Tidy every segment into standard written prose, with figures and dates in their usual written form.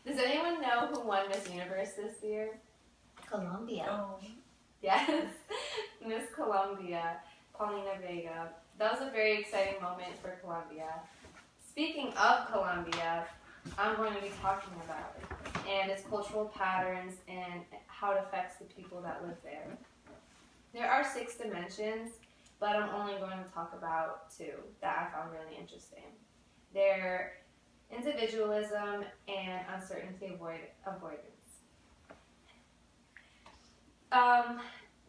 Does anyone know who won Miss Universe this year? Colombia. Oh. Yes, Miss Colombia, Paulina Vega. That was a very exciting moment for Colombia. Speaking of Colombia, I'm going to be talking about it and its cultural patterns and how it affects the people that live there. There are 6 dimensions, but I'm only going to talk about 2 that I found really interesting. They're individualism and uncertainty avoidance.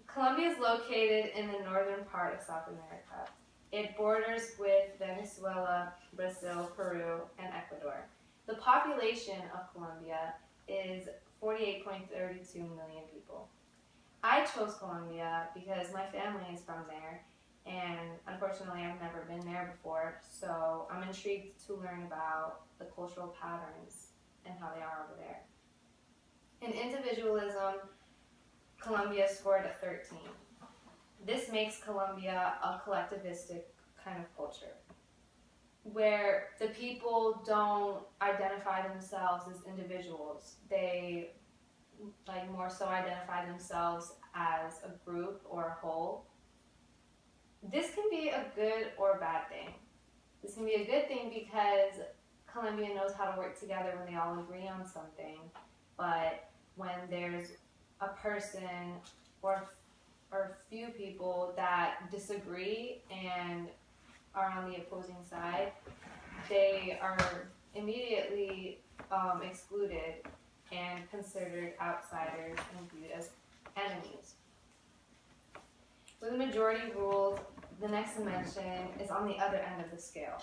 Colombia is located in the northern part of South America. It borders with Venezuela, Brazil, Peru, and Ecuador. The population of Colombia is 48.32 million people. I chose Colombia because my family is from there, and unfortunately I've never been there before, so I'm intrigued to learn about the cultural patterns and how they are over there. In individualism, Colombia scored a 13. This makes Colombia a collectivistic kind of culture, where the people don't identify themselves as individuals. They more so identify themselves as a group or a whole. This can be a good or bad thing. This can be a good thing because Colombia knows how to work together when they all agree on something, but when there's a person or few people that disagree and are on the opposing side, they are immediately excluded and considered outsiders and viewed as enemies. With majority rules, the next dimension is on the other end of the scale.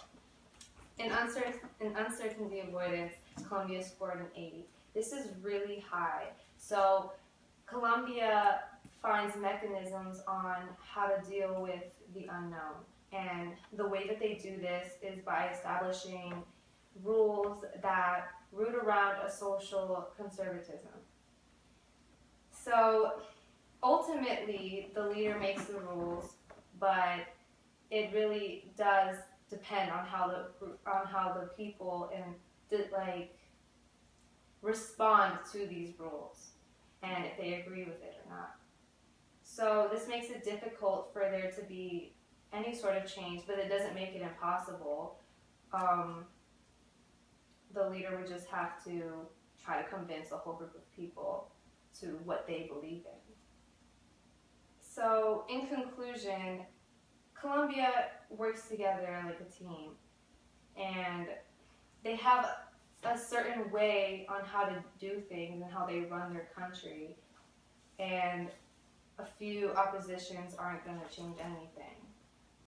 In uncertainty avoidance, Colombia scored an 80. This is really high. So Colombia finds mechanisms on how to deal with the unknown. And the way that they do this is by establishing rules that root around a social conservatism. So ultimately, the leader makes the rules, but it really does depend on how the people respond to these rules and if they agree with it or not. So this makes it difficult for there to be any sort of change, but it doesn't make it impossible. The leader would just have to try to convince a whole group of people to what they believe in. So in conclusion, Colombia works together like a team, and they have a certain way on how to do things and how they run their country, and a few oppositions aren't going to change anything.